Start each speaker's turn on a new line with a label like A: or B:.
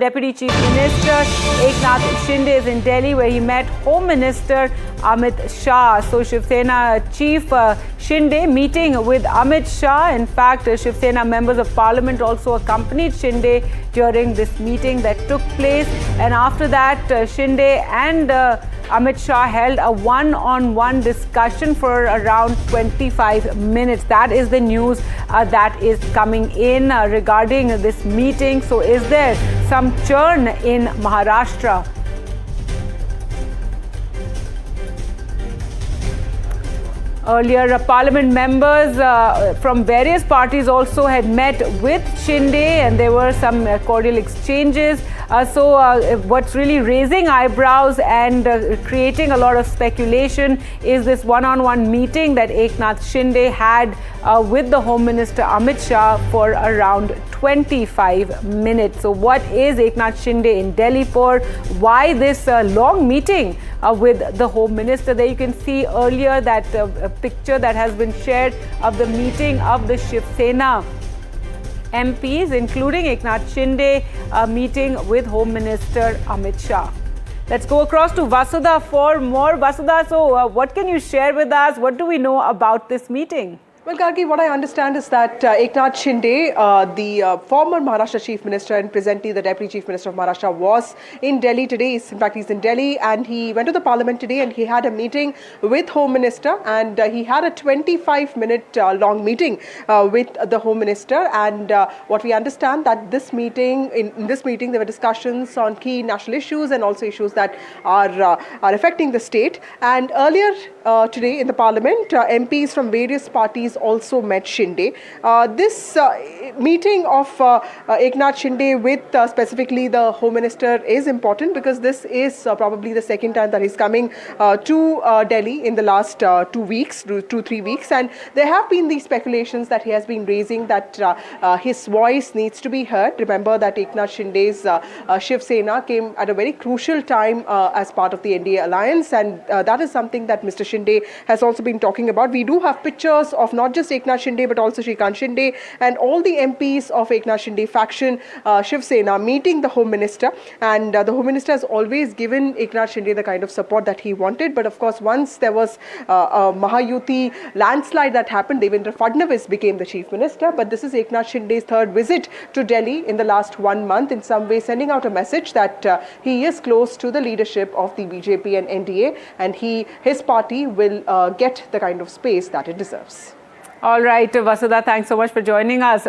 A: Deputy Chief Minister Eknath Shinde is in Delhi, where he met Home Minister Amit Shah. So Shiv Sena Chief Shinde meeting with Amit Shah. In fact, Shiv Sena members of Parliament also accompanied Shinde during this meeting that took place. And after that, Shinde and Amit Shah held a one-on-one discussion for around 25 minutes. That is the news that is coming in regarding this meeting. So is there some churn in Maharashtra? Earlier, Parliament members from various parties also had met with Shinde, and there were some cordial exchanges. What's really raising eyebrows and creating a lot of speculation is this one-on-one meeting that Eknath Shinde had with the Home Minister Amit Shah for around 25 minutes. So what is Eknath Shinde in Delhi for? Why this long meeting with the Home Minister? There you can see earlier that picture that has been shared of the meeting of the Shiv Sena MPs, including Eknath Shinde, meeting with Home Minister Amit Shah. Let's go across to Vasudha for more. Vasudha, so what can you share with us? What do we know about this meeting?
B: Well, Gargi, what I understand is that Eknath Shinde, the former Maharashtra Chief Minister and presently the Deputy Chief Minister of Maharashtra, was in Delhi today. In fact, he's in Delhi and he went to the Parliament today and he had a meeting with Home Minister, and he had a 25-minute long meeting with the Home Minister. And what we understand that this meeting, in this meeting, there were discussions on key national issues and also issues that are affecting the state. And earlier today in the Parliament, MPs from various parties also met Shinde. This meeting of Eknath Shinde with specifically the Home Minister is important because this is probably the second time that he's coming to Delhi in the last 3 weeks. And there have been these speculations that he has been raising that his voice needs to be heard. Remember that Eknath Shinde's Shiv Sena came at a very crucial time as part of the NDA alliance, and that is something that Mr. Shinde has also been talking about. We do have pictures of not just Eknath Shinde but also Shrikant Shinde and all the MPs of Eknath Shinde faction, Shiv Sena, meeting the Home Minister. And the Home Minister has always given Eknath Shinde the kind of support that he wanted. But of course, once there was a Mahayuti landslide that happened, Devendra Fadnavis became the Chief Minister. But this is Eknath Shinde's third visit to Delhi in the last 1 month, in some way sending out a message that he is close to the leadership of the BJP and NDA, and his party will get the kind of space that it deserves.
A: All right, Vasudha, thanks so much for joining us.